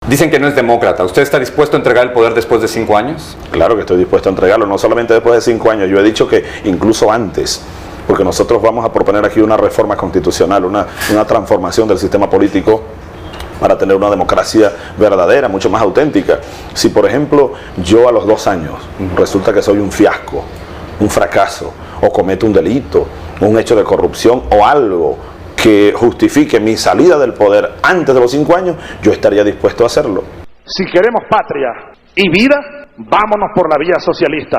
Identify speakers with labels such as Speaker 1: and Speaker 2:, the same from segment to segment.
Speaker 1: Dicen que no es demócrata. ¿Usted está dispuesto a entregar el poder después de 5 años?
Speaker 2: Claro que estoy dispuesto a entregarlo, no solamente después de 5 años, yo he dicho que incluso antes, porque nosotros vamos a proponer aquí una reforma constitucional, una transformación del sistema político para tener una democracia verdadera, mucho más auténtica. Si, por ejemplo, yo a los 2 años resulta que soy un fiasco, un fracaso, o cometo un delito, un hecho de corrupción o algo que justifique mi salida del poder antes de los 5 años, yo estaría dispuesto a hacerlo.
Speaker 3: Si queremos patria y vida, vámonos por la vía socialista.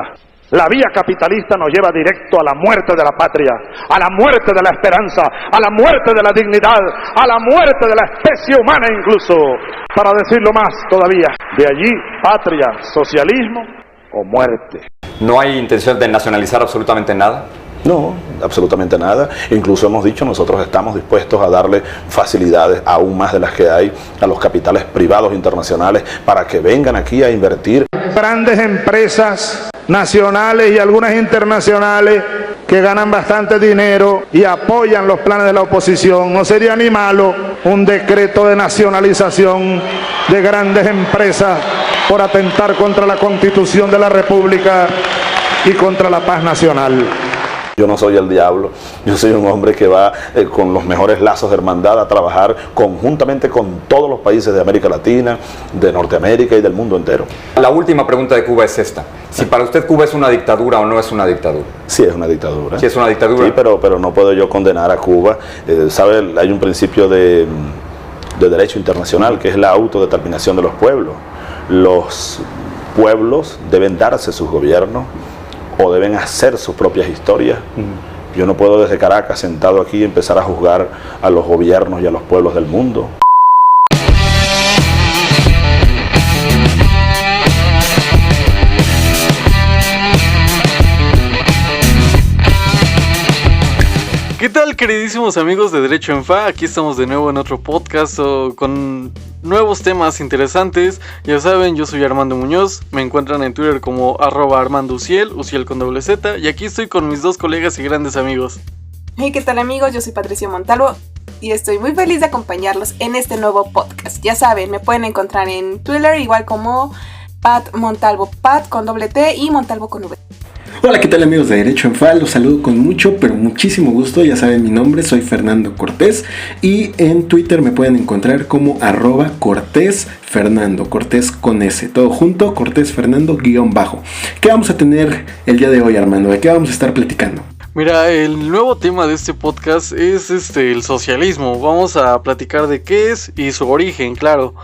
Speaker 3: La vía capitalista nos lleva directo a la muerte de la patria, a la muerte de la esperanza, a la muerte de la dignidad, a la muerte de la especie humana incluso. Para decirlo más todavía, de allí patria, socialismo o muerte.
Speaker 1: ¿No hay intención de nacionalizar absolutamente nada?
Speaker 2: No, absolutamente nada. Incluso hemos dicho, nosotros estamos dispuestos a darle facilidades aún más de las que hay a los capitales privados internacionales para que vengan aquí a invertir.
Speaker 3: Grandes empresas nacionales y algunas internacionales que ganan bastante dinero y apoyan los planes de la oposición. No sería ni malo un decreto de nacionalización de grandes empresas por atentar contra la Constitución de la República y contra la paz nacional.
Speaker 2: Yo no soy el diablo, yo soy un hombre que va con los mejores lazos de hermandad a trabajar conjuntamente con todos los países de América Latina, de Norteamérica y del mundo entero.
Speaker 1: La última pregunta de Cuba es esta. Si para usted Cuba es una dictadura o no es una dictadura.
Speaker 2: Sí, es una dictadura.
Speaker 1: Sí, es una dictadura.
Speaker 2: Sí, pero no puedo yo condenar a Cuba. ¿Sabe? Hay un principio de derecho internacional que es la autodeterminación de los pueblos. Los pueblos deben darse sus gobiernos o deben hacer sus propias historias. Yo no puedo desde Caracas, sentado aquí, empezar a juzgar a los gobiernos y a los pueblos del mundo.
Speaker 4: ¿Qué tal, queridísimos amigos de Derecho en Fa? Aquí estamos de nuevo en otro podcast con nuevos temas interesantes. Ya saben, yo soy Armando Muñoz. Me encuentran en Twitter como @ArmandoUciel, Uciel con doble Z. Y aquí estoy con mis 2 colegas y grandes amigos.
Speaker 5: Hey, ¿qué tal, amigos? Yo soy Patricia Montalvo y estoy muy feliz de acompañarlos en este nuevo podcast. Ya saben, me pueden encontrar en Twitter igual como Pat Montalvo, Pat con doble T y Montalvo con V.
Speaker 6: Hola, ¿qué tal, amigos de Derecho en Fa? Los saludo con mucho, pero muchísimo gusto. Ya saben mi nombre, soy Fernando Cortés. Y en Twitter me pueden encontrar como @CortésFernando, Cortés con S, todo junto, Cortés Fernando _bajo. ¿Qué vamos a tener el día de hoy, Armando? ¿De qué vamos a estar platicando?
Speaker 4: Mira, el nuevo tema de este podcast es el socialismo. Vamos a platicar de qué es y su origen, claro.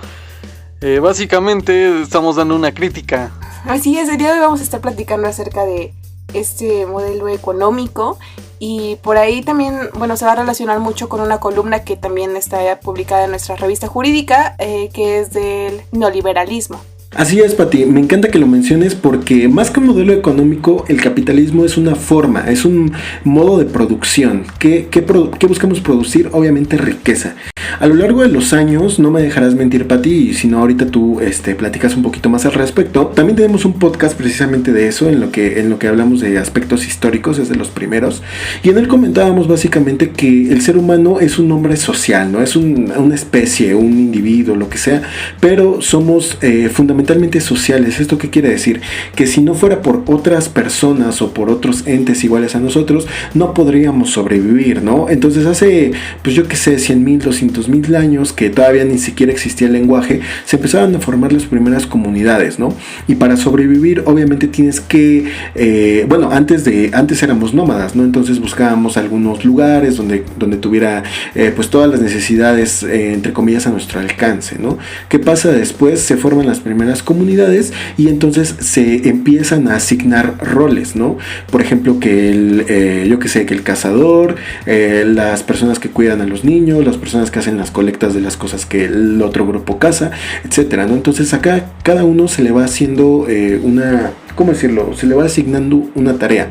Speaker 4: Básicamente estamos dando una crítica.
Speaker 5: Así es, el día de hoy vamos a estar platicando acerca de este modelo económico y por ahí también, bueno, se va a relacionar mucho con una columna que también está publicada en nuestra revista jurídica, que es del neoliberalismo.
Speaker 6: Así es, Pati, me encanta que lo menciones porque más que un modelo económico, el capitalismo es una forma, es un modo de producción. ¿Qué buscamos producir? Obviamente riqueza. A lo largo de los años, no me dejarás mentir, Pati, y si no ahorita tú platicas un poquito más al respecto. También tenemos un podcast precisamente de eso, en lo que hablamos de aspectos históricos, es de los primeros, y en él comentábamos básicamente que el ser humano es un hombre social, ¿no? Es una especie, un individuo, lo que sea, pero somos fundamentalmente sociales. ¿Esto qué quiere decir? Que si no fuera por otras personas o por otros entes iguales a nosotros, no podríamos sobrevivir, ¿no? Entonces hace, pues yo qué sé, 100,000, 200,000 años, que todavía ni siquiera existía el lenguaje, se empezaron a formar las primeras comunidades, ¿no? Y para sobrevivir, obviamente tienes que, antes éramos nómadas, ¿no? Entonces buscábamos algunos lugares donde tuviera, pues todas las necesidades, entre comillas, a nuestro alcance, ¿no? ¿Qué pasa después? Se forman las primeras comunidades y entonces se empiezan a asignar roles, ¿no? Por ejemplo, que el cazador, las personas que cuidan a los niños, las personas que hacen las colectas de las cosas que el otro grupo caza, etcétera, ¿no? Entonces acá cada uno se le va haciendo se le va asignando una tarea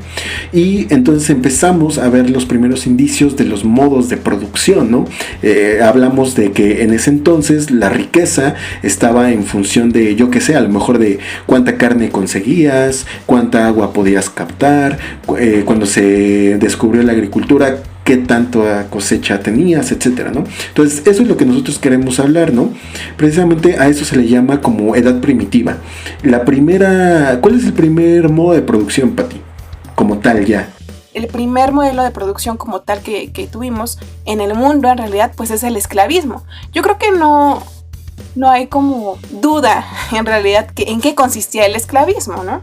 Speaker 6: y entonces empezamos a ver los primeros indicios de los modos de producción, ¿no? Hablamos de que en ese entonces la riqueza estaba en función de, yo que sé, a lo mejor de cuánta carne conseguías, cuánta agua podías captar. Cuando se descubrió la agricultura, qué tanta cosecha tenías, etcétera, ¿no? Entonces, eso es lo que nosotros queremos hablar, ¿no? Precisamente a eso se le llama como edad primitiva. ¿Cuál es el primer modo de producción, Pati? Como tal ya.
Speaker 5: El primer modelo de producción como tal que tuvimos en el mundo, en realidad, pues es el esclavismo. Yo creo que no hay como duda, en realidad, en qué consistía el esclavismo, ¿no?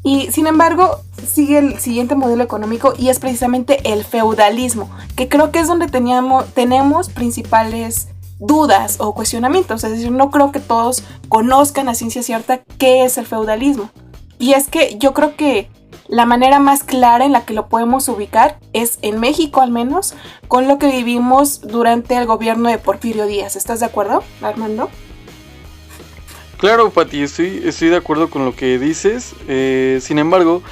Speaker 5: Y, sin embargo, sigue el siguiente modelo económico y es precisamente el feudalismo, que creo que es donde tenemos principales dudas o cuestionamientos. Es decir, no creo que todos conozcan a ciencia cierta qué es el feudalismo. Y es que yo creo que la manera más clara en la que lo podemos ubicar es en México, al menos, con lo que vivimos durante el gobierno de Porfirio Díaz. ¿Estás de acuerdo, Armando?
Speaker 4: Claro, Pati, estoy de acuerdo con lo que dices. Sin embargo,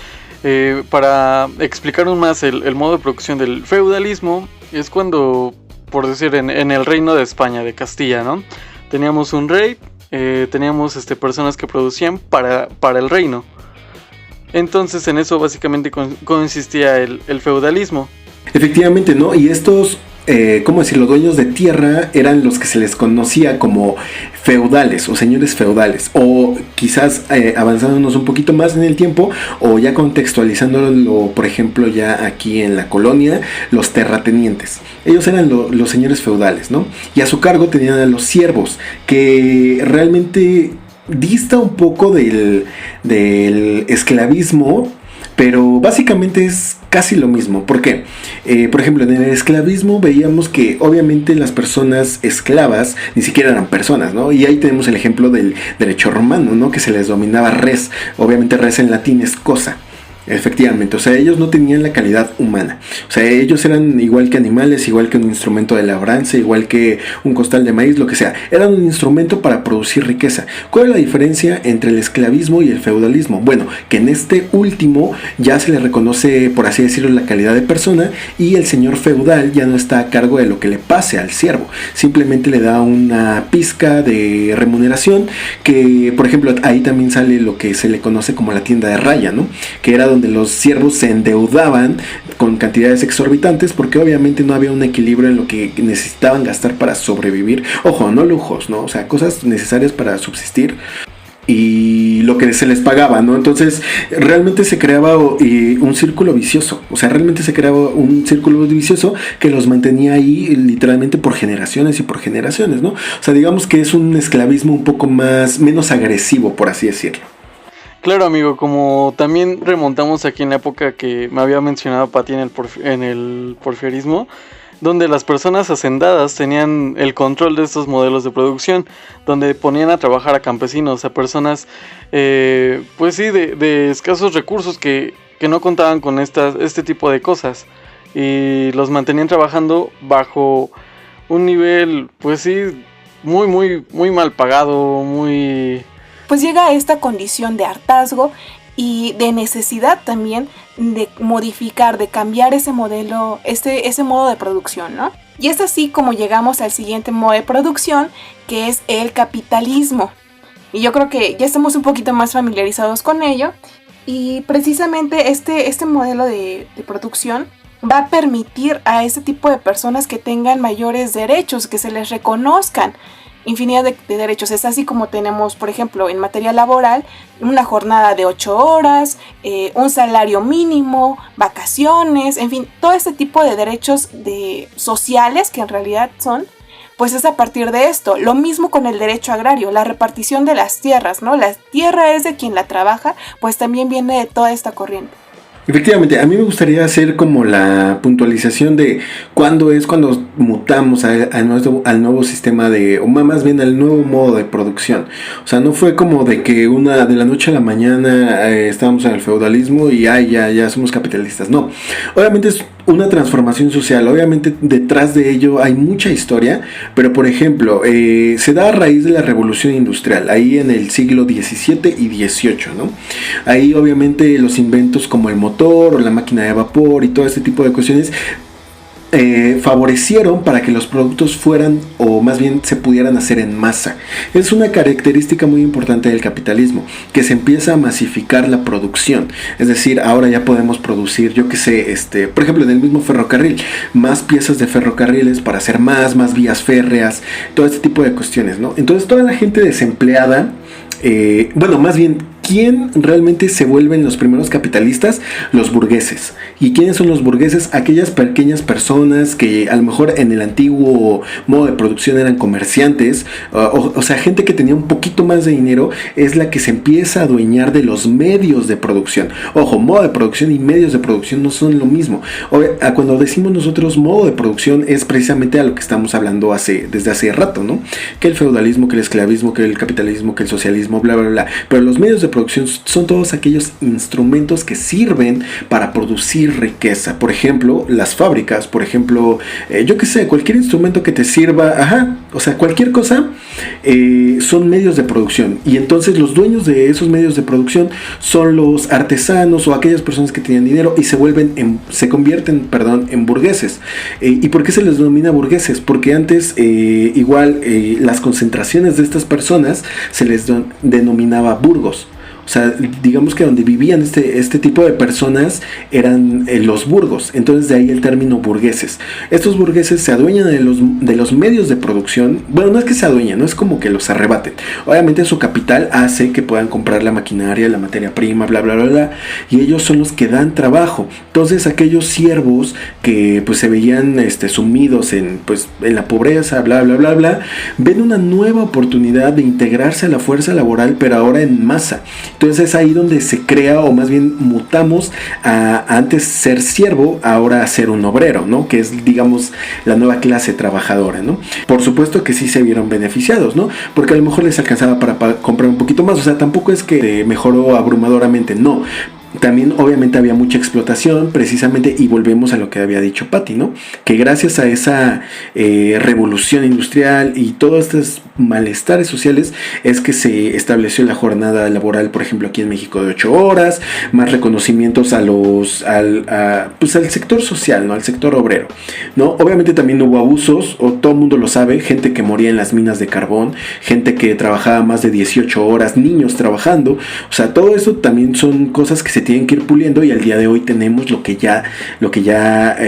Speaker 4: para explicar aún más el modo de producción del feudalismo, es cuando, por decir, en el reino de España, de Castilla, ¿no? Teníamos un rey, teníamos personas que producían para el reino. Entonces en eso básicamente consistía el feudalismo.
Speaker 6: Efectivamente, ¿no? Y estos, ¿cómo decirlo? Dueños de tierra eran los que se les conocía como feudales o señores feudales. O quizás avanzándonos un poquito más en el tiempo o ya contextualizándolo, por ejemplo, ya aquí en la colonia, los terratenientes. Ellos eran los señores feudales, ¿no? Y a su cargo tenían a los siervos, que realmente dista un poco del esclavismo, pero básicamente es casi lo mismo. ¿Por qué? Por ejemplo, en el esclavismo veíamos que obviamente las personas esclavas ni siquiera eran personas, ¿no? Y ahí tenemos el ejemplo del derecho romano, ¿no? Que se les dominaba res. Obviamente res en latín es cosa. Efectivamente, o sea, ellos no tenían la calidad humana. O sea, ellos eran igual que animales, igual que un instrumento de labranza, igual que un costal de maíz, lo que sea. Eran un instrumento para producir riqueza. ¿Cuál es la diferencia entre el esclavismo y el feudalismo? Bueno, que en este último ya se le reconoce, por así decirlo, la calidad de persona y el señor feudal ya no está a cargo de lo que le pase al siervo. Simplemente le da una pizca de remuneración que, por ejemplo, ahí también sale lo que se le conoce como la tienda de raya, ¿no? Que era donde los siervos se endeudaban con cantidades exorbitantes porque obviamente no había un equilibrio en lo que necesitaban gastar para sobrevivir. Ojo, no lujos, ¿no? O sea, cosas necesarias para subsistir y lo que se les pagaba, ¿no? Entonces realmente se creaba un círculo vicioso. O sea, realmente se creaba un círculo vicioso que los mantenía ahí literalmente por generaciones y por generaciones, ¿no? O sea, digamos que es un esclavismo un poco menos agresivo, por así decirlo.
Speaker 4: Claro, amigo, como también remontamos aquí en la época que me había mencionado Pati en el porfirismo, donde las personas hacendadas tenían el control de estos modelos de producción, donde ponían a trabajar a campesinos, a personas, pues sí, de escasos recursos que no contaban con este tipo de cosas, y los mantenían trabajando bajo un nivel, pues sí, muy, muy, muy mal pagado,
Speaker 5: pues llega a esta condición de hartazgo y de necesidad también de modificar, de cambiar ese modelo, ese modo de producción, ¿no? Y es así como llegamos al siguiente modo de producción, que es el capitalismo. Y yo creo que ya estamos un poquito más familiarizados con ello. Y precisamente este modelo de producción va a permitir a este tipo de personas que tengan mayores derechos, que se les reconozcan infinidad de derechos. Es así como tenemos, por ejemplo, en materia laboral, una jornada de 8 horas, un salario mínimo, vacaciones, en fin, todo este tipo de derechos sociales que en realidad son, pues es a partir de esto. Lo mismo con el derecho agrario, la repartición de las tierras, ¿no? La tierra es de quien la trabaja, pues también viene de toda esta corriente.
Speaker 6: Efectivamente, a mí me gustaría hacer como la puntualización de cuando mutamos al nuevo sistema o más bien al nuevo modo de producción. O sea, no fue como de que de la noche a la mañana estábamos en el feudalismo y ya somos capitalistas. No, obviamente es una transformación social. Obviamente detrás de ello hay mucha historia, pero por ejemplo, se da a raíz de la revolución industrial, ahí en el siglo XVII y XVIII, ¿no? Ahí obviamente los inventos como el motor o la máquina de vapor y todo este tipo de cuestiones favorecieron para que los productos fueran, o más bien se pudieran hacer en masa. Es una característica muy importante del capitalismo, que se empieza a masificar la producción. Es decir, ahora ya podemos producir, yo que sé, por ejemplo, en el mismo ferrocarril, más piezas de ferrocarriles para hacer más vías férreas, todo este tipo de cuestiones, ¿no? Entonces toda la gente desempleada, bueno, más bien, ¿quién realmente se vuelven los primeros capitalistas? Los burgueses. ¿Y quiénes son los burgueses? Aquellas pequeñas personas que a lo mejor en el antiguo modo de producción eran comerciantes, o sea, gente que tenía un poquito más de dinero, es la que se empieza a adueñar de los medios de producción. Ojo, modo de producción y medios de producción no son lo mismo. Cuando decimos nosotros modo de producción, es precisamente a lo que estamos hablando desde hace rato, ¿no? Que el feudalismo, que el esclavismo, que el capitalismo, que el socialismo, bla, bla, bla. Pero los medios de producción son todos aquellos instrumentos que sirven para producir riqueza. Por ejemplo, las fábricas, por ejemplo, yo que sé, cualquier instrumento que te sirva, o sea, cualquier cosa, son medios de producción. Y entonces los dueños de esos medios de producción son los artesanos o aquellas personas que tienen dinero y se convierten en burgueses. ¿Y por qué se les denomina burgueses? Porque antes, las concentraciones de estas personas se les denominaba burgos. O sea, digamos que donde vivían este tipo de personas eran los burgos. Entonces de ahí el término burgueses. Estos burgueses se adueñan de los medios de producción. Bueno, no es que se adueñan, no es como que los arrebaten. Obviamente su capital hace que puedan comprar la maquinaria, la materia prima, bla, bla, bla, bla. Y ellos son los que dan trabajo. Entonces aquellos siervos que pues se veían sumidos en la pobreza, bla, bla, bla, bla, ven una nueva oportunidad de integrarse a la fuerza laboral, pero ahora en masa. Entonces es ahí donde se crea, o más bien mutamos a antes ser siervo, ahora a ser un obrero, ¿no? Que es, digamos, la nueva clase trabajadora, ¿no? Por supuesto que sí se vieron beneficiados, ¿no? Porque a lo mejor les alcanzaba para comprar un poquito más. O sea, tampoco es que mejoró abrumadoramente, no. También obviamente había mucha explotación, precisamente, y volvemos a lo que había dicho Patti, ¿no? Que gracias a esa revolución industrial y todos estos malestares sociales es que se estableció la jornada laboral, por ejemplo, aquí en México de 8 horas, más reconocimientos al sector social, ¿no? Al sector obrero, ¿no? Obviamente también hubo abusos, o todo el mundo lo sabe, gente que moría en las minas de carbón, gente que trabajaba más de 18 horas, niños trabajando, o sea, todo eso también son cosas que se tienen que ir puliendo, y al día de hoy tenemos lo que ya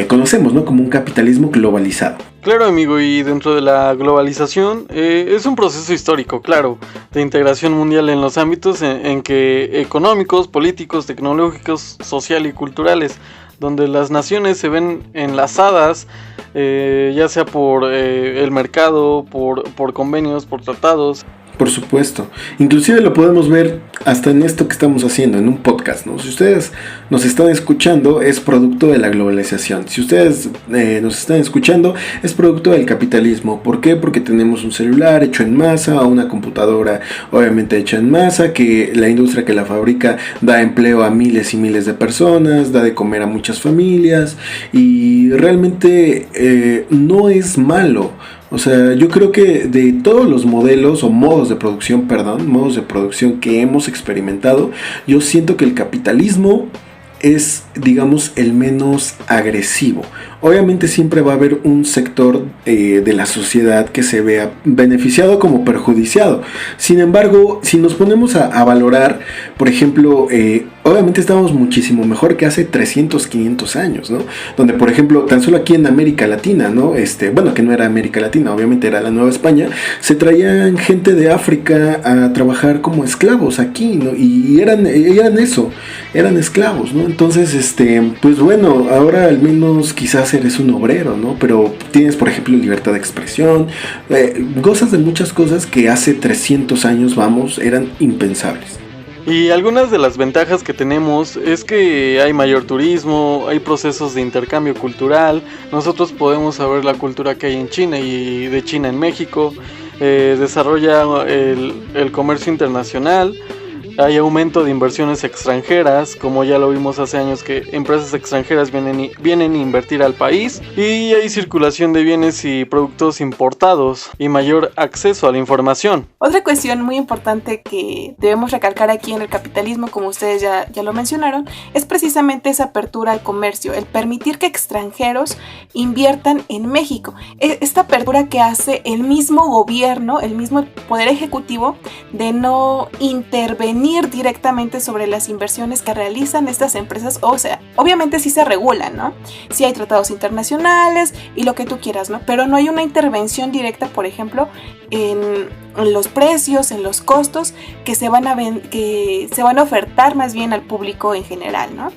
Speaker 6: conocemos, ¿no? Como un capitalismo globalizado.
Speaker 4: Claro, amigo, y dentro de la globalización es un proceso histórico, claro, de integración mundial en los ámbitos en que económicos, políticos, tecnológicos, social y culturales, donde las naciones se ven enlazadas, ya sea por el mercado, por convenios, por tratados.
Speaker 6: Por supuesto, inclusive lo podemos ver hasta en esto que estamos haciendo, en un podcast, ¿no? Si ustedes nos están escuchando, es producto de la globalización. Si ustedes nos están escuchando, es producto del capitalismo. ¿Por qué? Porque tenemos un celular hecho en masa, o una computadora obviamente hecha en masa, que la industria que la fabrica da empleo a miles y miles de personas, da de comer a muchas familias, y realmente no es malo. O sea, yo creo que de todos los modelos o modos de producción que hemos experimentado, yo siento que el capitalismo es, digamos, el menos agresivo. Obviamente siempre va a haber un sector de la sociedad que se vea beneficiado como perjudiciado. Sin embargo, si nos ponemos a valorar, por ejemplo, obviamente estamos muchísimo mejor que hace 300, 500 años, ¿no? Donde, por ejemplo, tan solo aquí en América Latina, ¿no? Bueno, que no era América Latina, obviamente era la Nueva España, se traían gente de África a trabajar como esclavos aquí, ¿no? Y eran esclavos, ¿no? Entonces, pues bueno, ahora al menos quizás eres un obrero, ¿no? Pero tienes, por ejemplo, libertad de expresión, gozas de muchas cosas que hace 300 años, eran impensables.
Speaker 4: Y algunas de las ventajas que tenemos es que hay mayor turismo, hay procesos de intercambio cultural, nosotros podemos saber la cultura que hay en China y de China en México, desarrolla el comercio internacional, Hay aumento de inversiones extranjeras, como ya lo vimos hace años que empresas extranjeras vienen a invertir al país, y hay circulación de bienes y productos importados y mayor acceso a la información.
Speaker 5: Otra cuestión muy importante que debemos recalcar aquí en el capitalismo, como ustedes ya lo mencionaron, es precisamente esa apertura al comercio, el permitir que extranjeros inviertan en México. Esta apertura que hace el mismo gobierno, el mismo poder ejecutivo, de no intervenir directamente sobre las inversiones que realizan estas empresas. O sea, obviamente sí se regulan, ¿no? Sí hay tratados internacionales y lo que tú quieras, ¿no? Pero no hay una intervención directa, por ejemplo, en los precios, en los costos que se van a ofertar más bien al público en general, ¿no?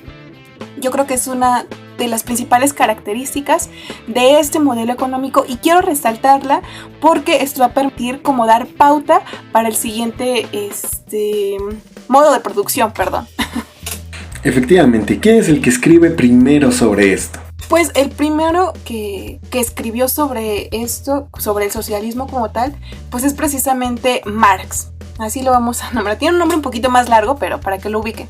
Speaker 5: Yo creo que es una de las principales características de este modelo económico, y quiero resaltarla porque esto va a permitir como dar pauta para el siguiente modo de producción, perdón.
Speaker 6: Efectivamente, ¿quién es el que escribe primero sobre esto?
Speaker 5: Pues el primero que escribió sobre esto, sobre el socialismo como tal, pues es precisamente Marx. Así lo vamos a nombrar. Tiene un nombre un poquito más largo, pero para que lo ubiquen.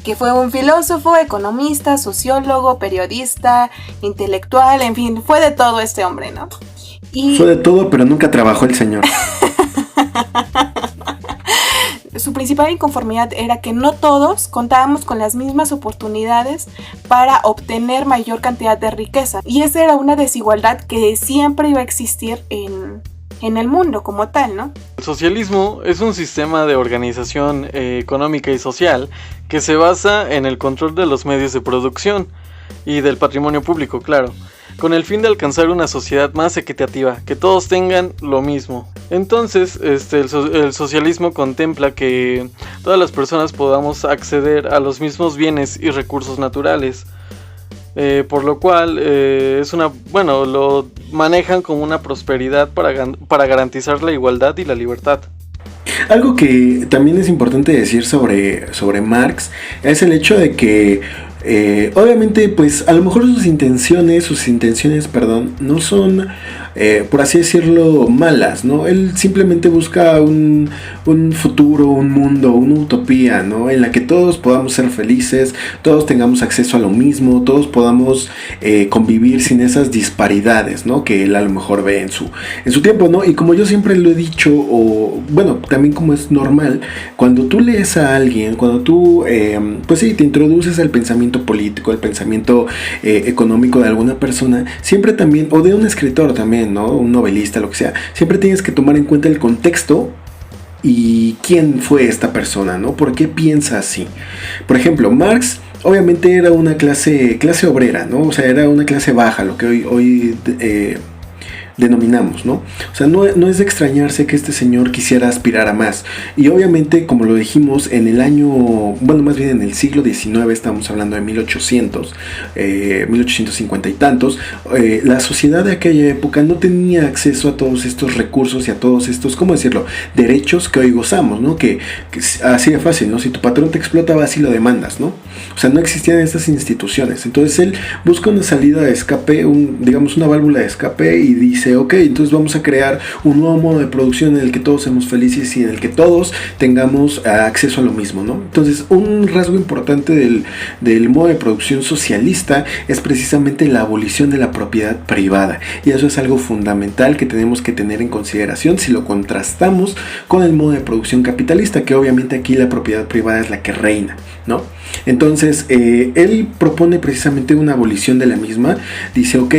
Speaker 5: Que fue un filósofo, economista, sociólogo, periodista, intelectual, en fin, fue de todo este hombre, ¿no?
Speaker 6: Fue de todo, pero nunca trabajó el señor.
Speaker 5: Su principal inconformidad era que no todos contábamos con las mismas oportunidades para obtener mayor cantidad de riqueza. Y esa era una desigualdad que siempre iba a existir en el mundo como tal, ¿no?
Speaker 4: El socialismo es un sistema de organización económica y social que se basa en el control de los medios de producción y del patrimonio público, claro, con el fin de alcanzar una sociedad más equitativa, que todos tengan lo mismo. Entonces, el socialismo contempla que todas las personas podamos acceder a los mismos bienes y recursos naturales, por lo cual lo manejan como una prosperidad para garantizar la igualdad y la libertad.
Speaker 6: Algo que también es importante decir sobre Marx es el hecho de que obviamente pues a lo mejor sus intenciones no son por así decirlo malas, ¿no? Él simplemente busca un futuro, un mundo, una utopía, ¿no? En la que todos podamos ser felices, todos tengamos acceso a lo mismo, todos podamos convivir sin esas disparidades, ¿no? Que él a lo mejor ve en su tiempo, ¿no? Y como yo siempre lo he dicho, o bueno, también como es normal, cuando tú lees a alguien, cuando tú pues sí, te introduces al pensamiento político, al pensamiento económico de alguna persona, siempre también, o de un escritor también, ¿no? Un novelista, lo que sea, siempre tienes que tomar en cuenta el contexto y quién fue esta persona, ¿no? ¿Por qué piensa así? Por ejemplo, Marx obviamente era una clase obrera, ¿no? O sea, era una clase baja, lo que hoy denominamos, ¿no? O sea, no es de extrañarse que este señor quisiera aspirar a más. Y obviamente, como lo dijimos, en el año, bueno, más bien en el siglo XIX, estamos hablando de 1850 y tantos, la sociedad de aquella época no tenía acceso a todos estos recursos y a todos estos, ¿cómo decirlo?, derechos que hoy gozamos, ¿no? Que así de fácil, ¿no? Si tu patrón te explota, vas y lo demandas, ¿no? O sea, no existían estas instituciones. Entonces él busca una salida de escape, digamos una válvula de escape, y dice, ok, entonces vamos a crear un nuevo modo de producción en el que todos seamos felices y en el que todos tengamos acceso a lo mismo, ¿no? Entonces, un rasgo importante del modo de producción socialista es precisamente la abolición de la propiedad privada, y eso es algo fundamental que tenemos que tener en consideración si lo contrastamos con el modo de producción capitalista, que obviamente aquí la propiedad privada es la que reina, ¿no? Entonces, él propone precisamente una abolición de la misma. Dice, ok,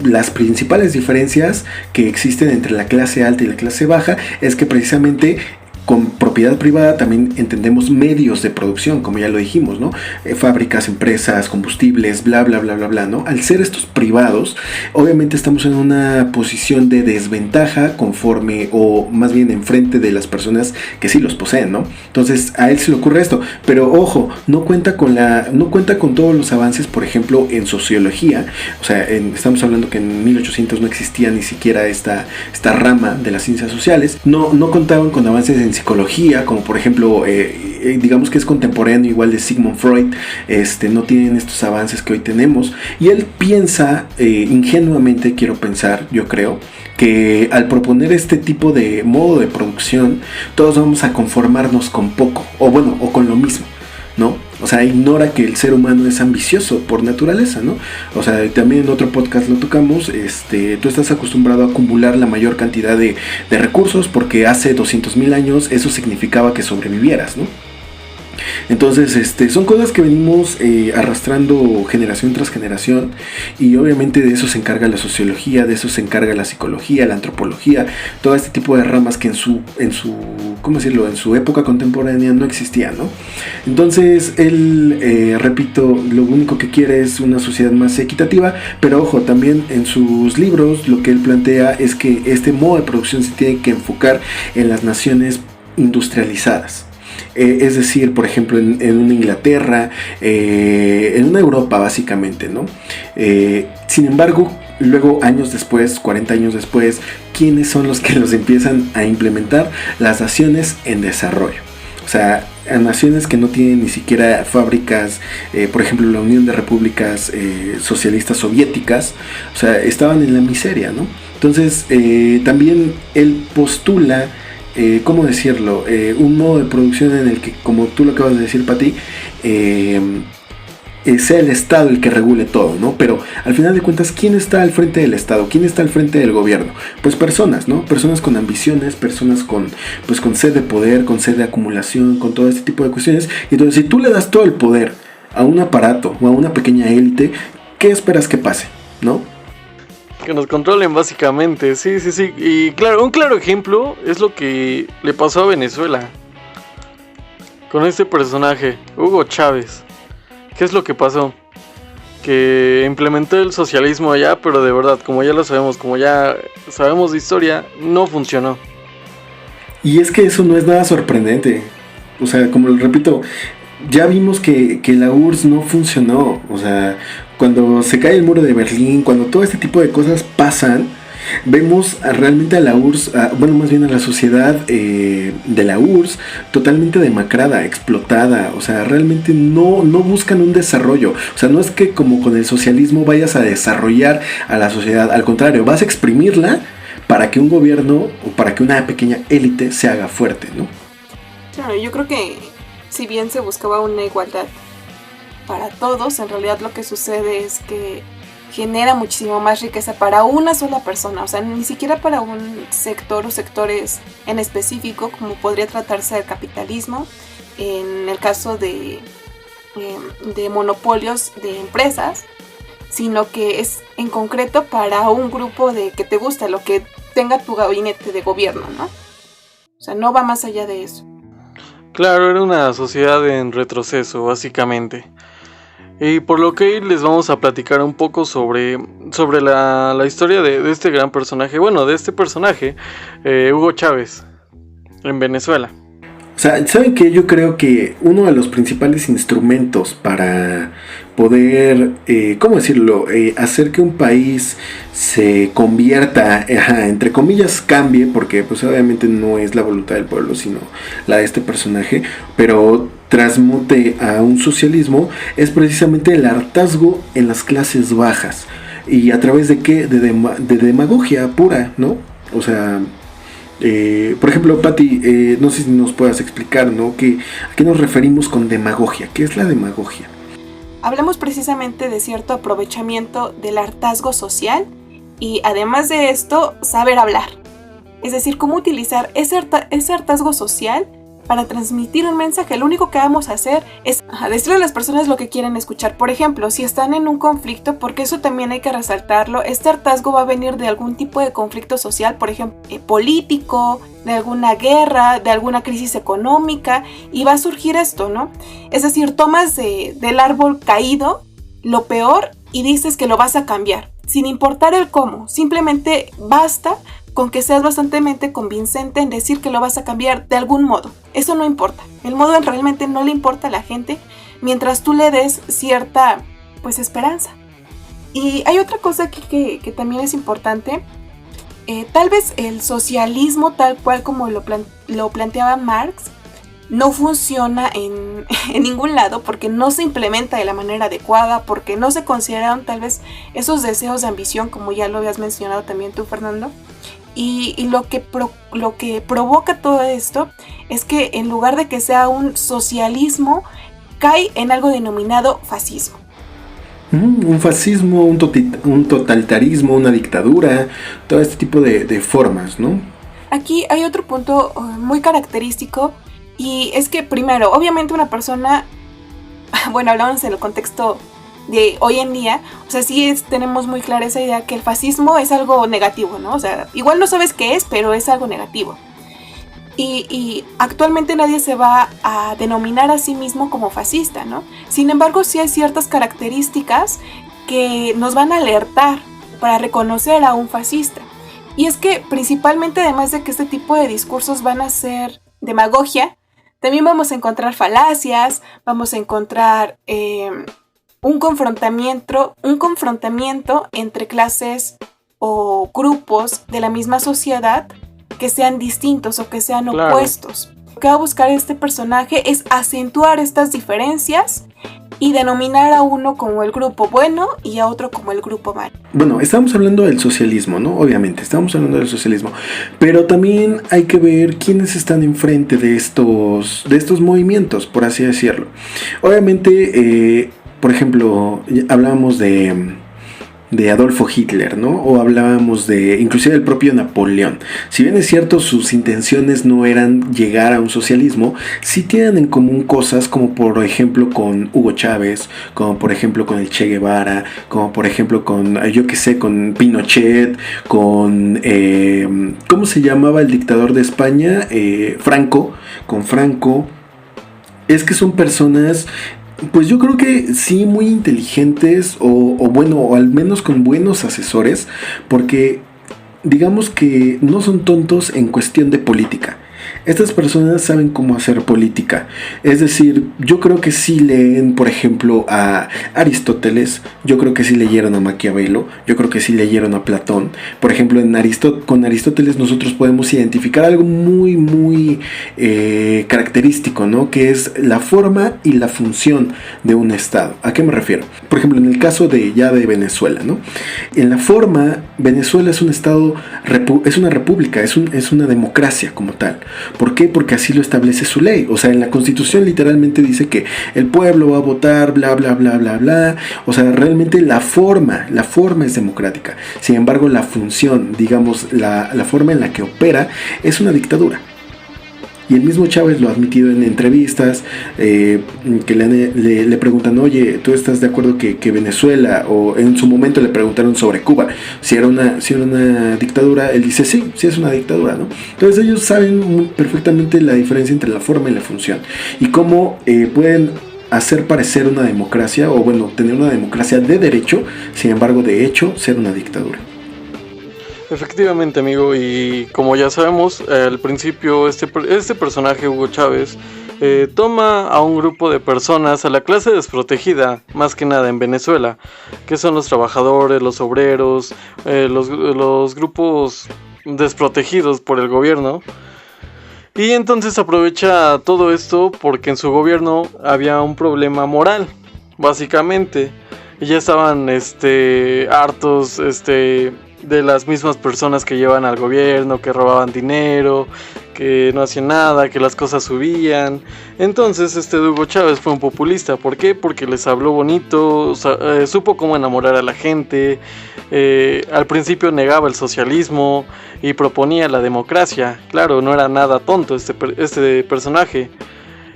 Speaker 6: las principales diferencias que existen entre la clase alta y la clase baja es que precisamente con propiedad privada también entendemos medios de producción, como ya lo dijimos, ¿no? Fábricas, empresas, combustibles, bla, bla, bla, bla, bla, ¿no? Al ser estos privados, obviamente estamos en una posición de desventaja conforme, o más bien enfrente de las personas que sí los poseen, ¿no? Entonces, a él se le ocurre esto, pero ojo, no cuenta con todos los avances, por ejemplo, en sociología. O sea, estamos hablando que en 1800 no existía ni siquiera esta rama de las ciencias sociales. No contaban con avances en psicología, como por ejemplo digamos que es contemporáneo igual de Sigmund Freud, no tienen estos avances que hoy tenemos, y él piensa, ingenuamente quiero pensar, yo creo, que al proponer este tipo de modo de producción, todos vamos a conformarnos con poco, o con lo mismo, ¿no? O sea, ignora que el ser humano es ambicioso por naturaleza, ¿no? O sea, también en otro podcast lo tocamos, tú estás acostumbrado a acumular la mayor cantidad de recursos porque hace 200,000 años eso significaba que sobrevivieras, ¿no? Entonces, son cosas que venimos arrastrando generación tras generación, y obviamente de eso se encarga la sociología, de eso se encarga la psicología, la antropología, todo este tipo de ramas que en su ¿cómo decirlo?, en su época contemporánea no existían, ¿no? Entonces él, repito, lo único que quiere es una sociedad más equitativa, pero ojo, también en sus libros lo que él plantea es que este modo de producción se tiene que enfocar en las naciones industrializadas. Es decir, por ejemplo, en una Inglaterra, en una Europa básicamente, ¿no? Sin embargo, luego años después, 40 años después, ¿quiénes son los que los empiezan a implementar? Las naciones en desarrollo. O sea, a naciones que no tienen ni siquiera fábricas, por ejemplo, la Unión de Repúblicas Socialistas Soviéticas, o sea, estaban en la miseria, ¿no? Entonces, también él postula, ¿cómo decirlo? Un modo de producción en el que, como tú lo acabas de decir, Pati, sea el Estado el que regule todo, ¿no? Pero al final de cuentas, ¿quién está al frente del Estado? ¿Quién está al frente del gobierno? Pues personas, ¿no? Personas con ambiciones, personas con sed de poder, con sed de acumulación, con todo este tipo de cuestiones. Y entonces, si tú le das todo el poder a un aparato o a una pequeña élite, ¿qué esperas que pase? ¿No?
Speaker 4: Que nos controlen básicamente, sí. Y claro, un claro ejemplo es lo que le pasó a Venezuela con este personaje, Hugo Chávez. ¿Qué es lo que pasó? Que implementó el socialismo allá, pero de verdad, como ya lo sabemos, como ya sabemos de historia, no funcionó.
Speaker 6: Y es que eso no es nada sorprendente. O sea, como lo repito, ya vimos que la URSS no funcionó. O sea, cuando se cae el muro de Berlín, cuando todo este tipo de cosas pasan, vemos realmente a la URSS, más bien a la sociedad de la URSS totalmente demacrada, explotada. O sea, realmente no buscan un desarrollo. O sea, no es que como con el socialismo vayas a desarrollar a la sociedad, al contrario, vas a exprimirla para que un gobierno o para que una pequeña élite se haga fuerte, ¿no?
Speaker 5: Claro, yo creo que si bien se buscaba una igualdad para todos, en realidad lo que sucede es que genera muchísimo más riqueza para una sola persona, o sea, ni siquiera para un sector o sectores en específico, como podría tratarse del capitalismo, en el caso de monopolios de empresas, sino que es en concreto para un grupo de que te gusta, lo que tenga tu gabinete de gobierno, ¿no? O sea, no va más allá de eso.
Speaker 4: Claro, era una sociedad en retroceso, básicamente. Y por lo que les vamos a platicar un poco sobre la historia de este gran personaje, de este personaje, Hugo Chávez, en Venezuela.
Speaker 6: O sea, ¿saben qué? Yo creo que uno de los principales instrumentos para poder, ¿cómo decirlo?, hacer que un país se convierta, entre comillas, cambie, porque pues obviamente no es la voluntad del pueblo, sino la de este personaje, pero transmute a un socialismo, es precisamente el hartazgo en las clases bajas. ¿Y a través de qué? De demagogia pura, ¿no? O sea, por ejemplo, Pati, no sé si nos puedas explicar, ¿no? ¿A qué nos referimos con demagogia? ¿Qué es la demagogia?
Speaker 5: Hablamos precisamente de cierto aprovechamiento del hartazgo social y además de esto, saber hablar. Es decir, cómo utilizar ese hartazgo social para transmitir un mensaje. Lo único que vamos a hacer es decirle a las personas lo que quieren escuchar. Por ejemplo, si están en un conflicto, porque eso también hay que resaltarlo, este hartazgo va a venir de algún tipo de conflicto social, por ejemplo, político, de alguna guerra, de alguna crisis económica, y va a surgir esto, ¿no? Es decir, tomas del árbol caído lo peor y dices que lo vas a cambiar, sin importar el cómo. Simplemente basta con que seas bastante convincente en decir que lo vas a cambiar de algún modo. Eso no importa. El modo realmente no le importa a la gente mientras tú le des cierta, esperanza. Y hay otra cosa que también es importante. Tal vez el socialismo tal cual como lo planteaba Marx no funciona en ningún lado porque no se implementa de la manera adecuada, porque no se consideraron tal vez esos deseos de ambición, como ya lo habías mencionado también tú, Fernando. Y lo que provoca todo esto es que en lugar de que sea un socialismo, cae en algo denominado fascismo.
Speaker 6: Un fascismo, un totalitarismo, una dictadura, todo este tipo de formas, ¿no?
Speaker 5: Aquí hay otro punto muy característico, y es que primero, obviamente una persona, bueno, hablamos en el contexto de hoy en día, o sea, sí tenemos muy clara esa idea que el fascismo es algo negativo, ¿no? O sea, igual no sabes qué es, pero es algo negativo. Y actualmente nadie se va a denominar a sí mismo como fascista, ¿no? Sin embargo, sí hay ciertas características que nos van a alertar para reconocer a un fascista. Y es que principalmente, además de que este tipo de discursos van a ser demagogia, también vamos a encontrar falacias, vamos a encontrar un confrontamiento entre clases o grupos de la misma sociedad que sean distintos o que sean opuestos. Lo que va a buscar este personaje es acentuar estas diferencias y denominar a uno como el grupo bueno y a otro como el grupo malo.
Speaker 6: Bueno, estamos hablando del socialismo, ¿no? Obviamente, estamos hablando del socialismo, pero también hay que ver quiénes están enfrente de estos movimientos, por así decirlo. Obviamente, por ejemplo, hablábamos de Adolfo Hitler, ¿no? O hablábamos de inclusive el propio Napoleón. Si bien es cierto, sus intenciones no eran llegar a un socialismo, sí tienen en común cosas como por ejemplo con Hugo Chávez, como por ejemplo con el Che Guevara, como por ejemplo con, yo qué sé, con Pinochet, con, ¿cómo se llamaba el dictador de España? Franco, con Franco. Es que son personas, pues yo creo que sí, muy inteligentes o al menos con buenos asesores, porque digamos que no son tontos en cuestión de política. Estas personas saben cómo hacer política. Es decir, yo creo que sí leen, por ejemplo, a Aristóteles. Yo creo que sí leyeron a Maquiavelo. Yo creo que sí leyeron a Platón. Por ejemplo, con Aristóteles nosotros podemos identificar algo muy, muy característico, ¿no? Que es la forma y la función de un Estado. ¿A qué me refiero? Por ejemplo, en el caso de Venezuela, ¿no? En la forma, Venezuela es un Estado, es una república, es una democracia como tal. ¿Por qué? Porque así lo establece su ley. O sea, en la Constitución literalmente dice que el pueblo va a votar, bla, bla, bla, bla, bla. O sea, realmente la forma es democrática. Sin embargo, la función, digamos, la forma en la que opera es una dictadura. Y el mismo Chávez lo ha admitido en entrevistas, que le preguntan, oye, ¿tú estás de acuerdo que Venezuela, o en su momento le preguntaron sobre Cuba, si era una dictadura? Él dice, sí es una dictadura, ¿no? Entonces ellos saben perfectamente la diferencia entre la forma y la función, y cómo pueden hacer parecer una democracia, o bueno, tener una democracia de derecho, sin embargo, de hecho, ser una dictadura.
Speaker 4: Efectivamente, amigo, y como ya sabemos, al principio este personaje, Hugo Chávez, toma a un grupo de personas, a la clase desprotegida, más que nada en Venezuela, que son los trabajadores, los obreros, los grupos desprotegidos por el gobierno. Y entonces aprovecha todo esto porque en su gobierno había un problema moral, básicamente. Y ya estaban hartos de las mismas personas que llevan al gobierno, que robaban dinero, que no hacían nada, que las cosas subían. Entonces Hugo Chávez fue un populista. ¿Por qué? Porque les habló bonito, supo cómo enamorar a la gente. Al principio negaba el socialismo y proponía la democracia. Claro, no era nada tonto este personaje.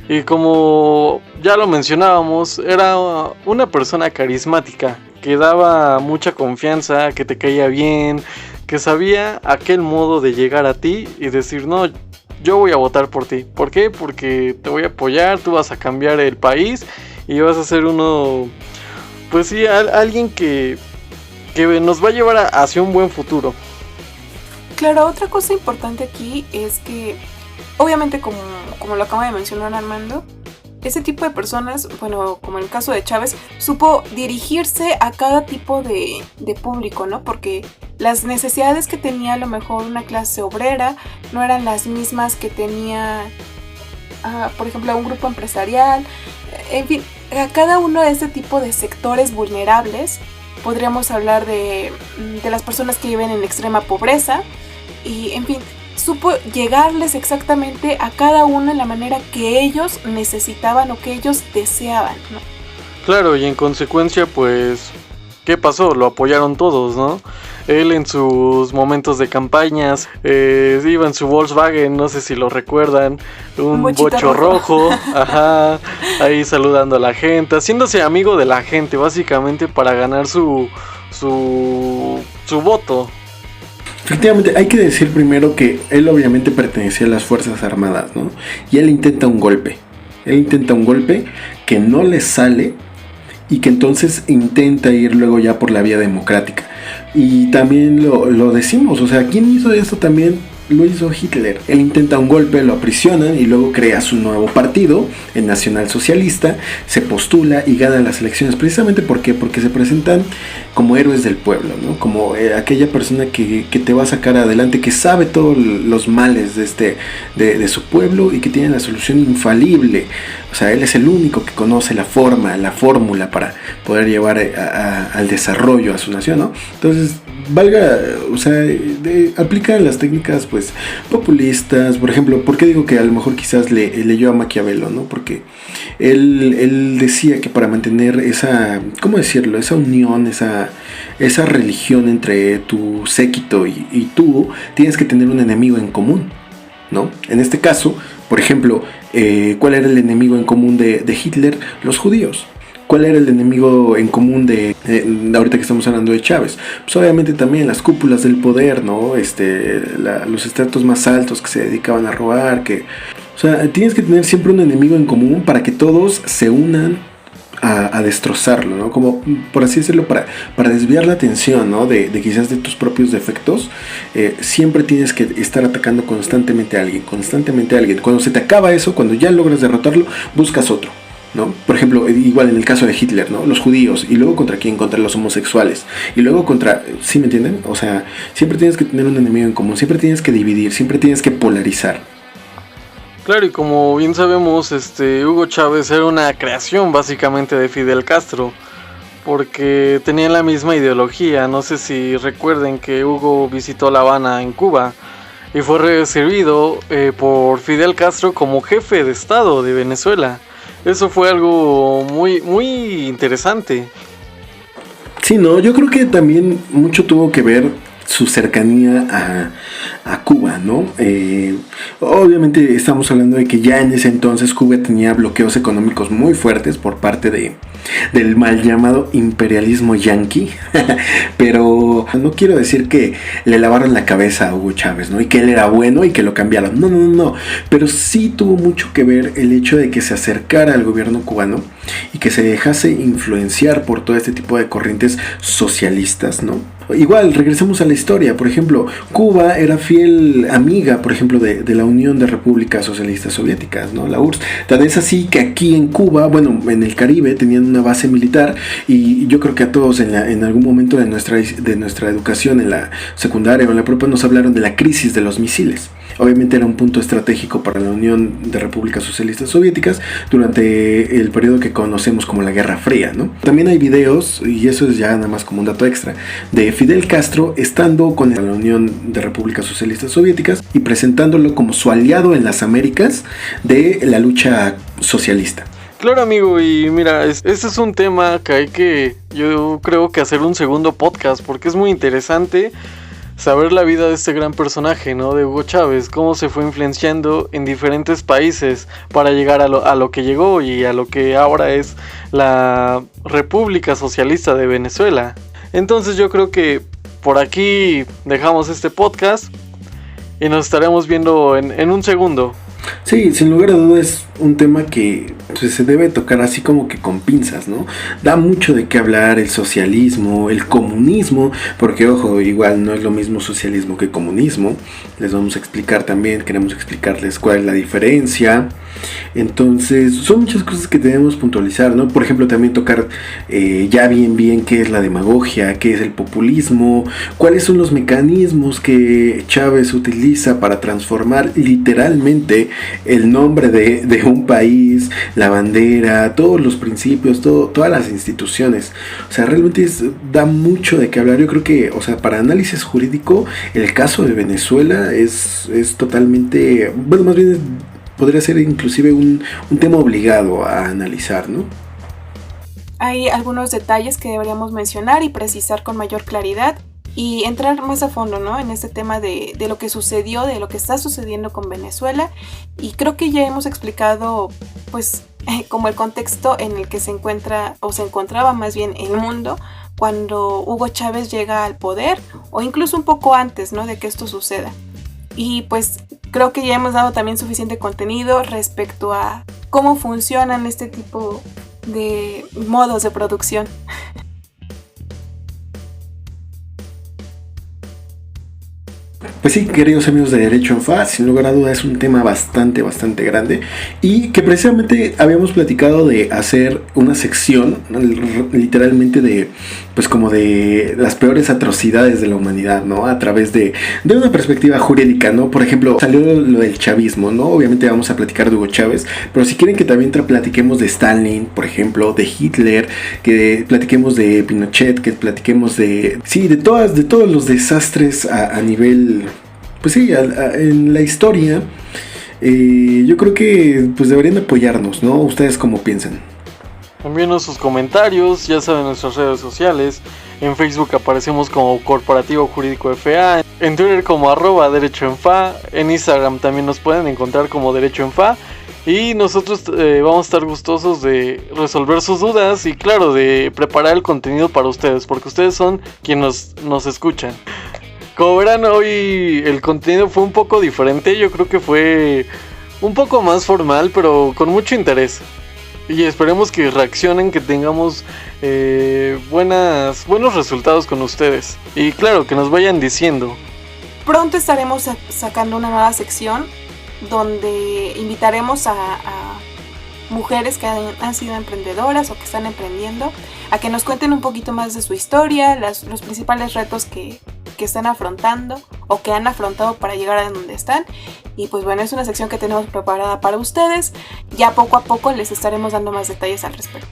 Speaker 4: Y como ya lo mencionábamos, era una persona carismática, que daba mucha confianza, que te caía bien, que sabía aquel modo de llegar a ti y decir, no, yo voy a votar por ti. ¿Por qué? Porque te voy a apoyar, tú vas a cambiar el país y vas a ser uno, pues sí, alguien que nos va a llevar hacia un buen futuro.
Speaker 5: Claro, otra cosa importante aquí es que, obviamente, como lo acaba de mencionar Armando, ese tipo de personas, bueno, como en el caso de Chávez, supo dirigirse a cada tipo de público, ¿no? Porque las necesidades que tenía a lo mejor una clase obrera no eran las mismas que tenía por ejemplo, a un grupo empresarial, en fin, a cada uno de este tipo de sectores vulnerables. Podríamos hablar de las personas que viven en extrema pobreza y, en fin, supo llegarles exactamente a cada uno en la manera que ellos necesitaban o que ellos deseaban, ¿no?
Speaker 4: Claro, y en consecuencia, pues, ¿qué pasó? Lo apoyaron todos, ¿no? Él en sus momentos de campañas iba en su Volkswagen, no sé si lo recuerdan, un bocho rojo, ajá, ahí saludando a la gente, haciéndose amigo de la gente, básicamente para ganar su voto.
Speaker 6: Efectivamente, hay que decir primero que él obviamente pertenecía a las Fuerzas Armadas, ¿no? Y él intenta un golpe. Que no le sale y que entonces intenta ir luego ya por la vía democrática. Y también lo decimos, o sea, ¿quién hizo esto también? Lo hizo Hitler. Él intenta un golpe, lo aprisionan y luego crea su nuevo partido, el Nacional Socialista, se postula y gana las elecciones. Precisamente porque se presentan como héroes del pueblo, ¿no? Como aquella persona que te va a sacar adelante, que sabe todos los males de su pueblo y que tiene la solución infalible. O sea, él es el único que conoce la fórmula para poder llevar al desarrollo a su nación, ¿no? Entonces, aplica las técnicas pues populistas. Por ejemplo, ¿por qué digo que a lo mejor quizás leyó a Maquiavelo, ¿no? Porque él decía que para mantener esa, ¿cómo decirlo? Esa unión, esa religión entre tu séquito y tú, tienes que tener un enemigo en común, ¿no? En este caso, por ejemplo, ¿cuál era el enemigo en común de Hitler? Los judíos. ¿Cuál era el enemigo en común de ahorita que estamos hablando de Chávez? Pues obviamente también las cúpulas del poder, ¿no? Los estratos más altos que se dedicaban a robar, o sea, tienes que tener siempre un enemigo en común para que todos se unan a destrozarlo, ¿no? Como por así decirlo, para desviar la atención, ¿no? De quizás de tus propios defectos. Siempre tienes que estar atacando constantemente a alguien. Cuando se te acaba eso, cuando ya logras derrotarlo, buscas otro, ¿no? Por ejemplo, igual en el caso de Hitler, ¿no? Los judíos, y luego contra quién, contra los homosexuales, y luego contra, ¿sí me entienden? O sea, siempre tienes que tener un enemigo en común, siempre tienes que dividir, siempre tienes que polarizar.
Speaker 4: Claro, y como bien sabemos, Hugo Chávez era una creación básicamente de Fidel Castro, porque tenían la misma ideología. No sé si recuerden que Hugo visitó La Habana en Cuba y fue recibido por Fidel Castro como jefe de Estado de Venezuela. Eso fue algo muy, muy interesante.
Speaker 6: Sí, no, yo creo que también mucho tuvo que ver su cercanía a Cuba, ¿no? Obviamente estamos hablando de que ya en ese entonces Cuba tenía bloqueos económicos muy fuertes por parte del mal llamado imperialismo yanqui, pero no quiero decir que le lavaron la cabeza a Hugo Chávez, ¿no? Y que él era bueno y que lo cambiaron, no, pero sí tuvo mucho que ver el hecho de que se acercara al gobierno cubano y que se dejase influenciar por todo este tipo de corrientes socialistas, ¿no? Igual, regresemos a la historia. Por ejemplo, Cuba era fiel amiga, por ejemplo, de la Unión de Repúblicas Socialistas Soviéticas, ¿no? La URSS. Tan es así que aquí en Cuba, bueno, en el Caribe, tenían una base militar, y yo creo que a todos en algún momento de nuestra educación, en la secundaria o en la prepa, nos hablaron de la crisis de los misiles. Obviamente era un punto estratégico para la Unión de Repúblicas Socialistas Soviéticas durante el periodo que conocemos como la Guerra Fría, ¿no? También hay videos, y eso es ya nada más como un dato extra, de Fidel Castro estando con la Unión de Repúblicas Socialistas Soviéticas y presentándolo como su aliado en las Américas de la lucha socialista.
Speaker 4: Claro, amigo, y mira, este es un tema que hay que, yo creo que hacer un segundo podcast, porque es muy interesante saber la vida de este gran personaje, ¿no? De Hugo Chávez, cómo se fue influenciando en diferentes países para llegar a lo que llegó y a lo que ahora es la República Socialista de Venezuela. Entonces yo creo que por aquí dejamos este podcast y nos estaremos viendo en un segundo.
Speaker 6: Sí, sin lugar a dudas un tema que pues, se debe tocar así como que con pinzas, ¿no? Da mucho de qué hablar el socialismo, el comunismo, porque ojo, igual no es lo mismo socialismo que comunismo. Les vamos a explicar también, queremos explicarles cuál es la diferencia. Entonces, son muchas cosas que debemos puntualizar, ¿no? Por ejemplo, también tocar ya bien qué es la demagogia, qué es el populismo, cuáles son los mecanismos que Chávez utiliza para transformar literalmente el nombre de un país, la bandera, todos los principios, todas las instituciones. O sea, realmente da mucho de qué hablar. Yo creo que, o sea, para análisis jurídico, el caso de Venezuela es totalmente, bueno, más bien podría ser inclusive un tema obligado a analizar, ¿no?
Speaker 5: Hay algunos detalles que deberíamos mencionar y precisar con mayor claridad y entrar más a fondo, ¿no? En este tema de lo que sucedió, de lo que está sucediendo con Venezuela. Y creo que ya hemos explicado, pues, como el contexto en el que se encuentra, o se encontraba más bien el mundo, cuando Hugo Chávez llega al poder, o incluso un poco antes, ¿no? De que esto suceda. Y pues creo que ya hemos dado también suficiente contenido respecto a cómo funcionan este tipo de modos de producción.
Speaker 6: Pues sí, queridos amigos de Derecho en Fa, sin lugar a duda es un tema bastante grande y que precisamente habíamos platicado de hacer una sección literalmente de, pues como de las peores atrocidades de la humanidad, ¿no? A través de una perspectiva jurídica, ¿no? Por ejemplo, salió lo del chavismo, ¿no? Obviamente vamos a platicar de Hugo Chávez, pero si quieren que también platiquemos de Stalin, por ejemplo, de Hitler, que platiquemos de Pinochet, que platiquemos de, sí, de todos los desastres a nivel, pues sí, en la historia. Yo creo que pues deberían apoyarnos, ¿no? ¿Ustedes cómo piensan?
Speaker 4: Envíenos sus comentarios, ya saben, nuestras redes sociales. En Facebook aparecemos como Corporativo Jurídico FA, en Twitter como @derechoenfa, en Instagram también nos pueden encontrar como Derecho en Fa. Y nosotros vamos a estar gustosos de resolver sus dudas y claro, de preparar el contenido para ustedes, porque ustedes son quienes nos escuchan. Como verán, hoy el contenido fue un poco diferente, yo creo que fue un poco más formal, pero con mucho interés. Y esperemos que reaccionen, que tengamos buenos resultados con ustedes. Y claro, que nos vayan diciendo.
Speaker 5: Pronto estaremos sacando una nueva sección donde invitaremos a mujeres que han sido emprendedoras o que están emprendiendo a que nos cuenten un poquito más de su historia, los principales retos que están afrontando o que han afrontado para llegar a donde están. Y pues bueno, es una sección que tenemos preparada para ustedes. Ya poco a poco les estaremos dando más detalles al respecto.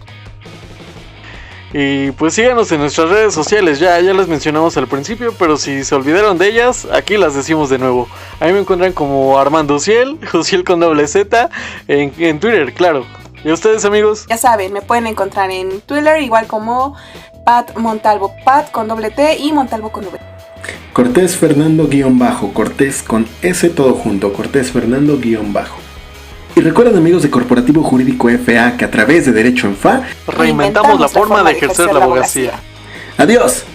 Speaker 4: Y pues síganos en nuestras redes sociales, ya las mencionamos al principio, pero si se olvidaron de ellas, aquí las decimos de nuevo. A mí me encuentran como Armando Uciel con doble Z, en Twitter, claro. ¿Y ustedes, amigos?
Speaker 5: Ya saben, me pueden encontrar en Twitter igual como Pat Montalvo, Pat con doble T y Montalvo con V.
Speaker 6: Cortés Fernando _, Cortés con S todo junto, Cortés Fernando _. Y recuerden, amigos de Corporativo Jurídico FA, que a través de Derecho en Fa
Speaker 4: reinventamos la forma de ejercer la abogacía.
Speaker 6: ¡Adiós!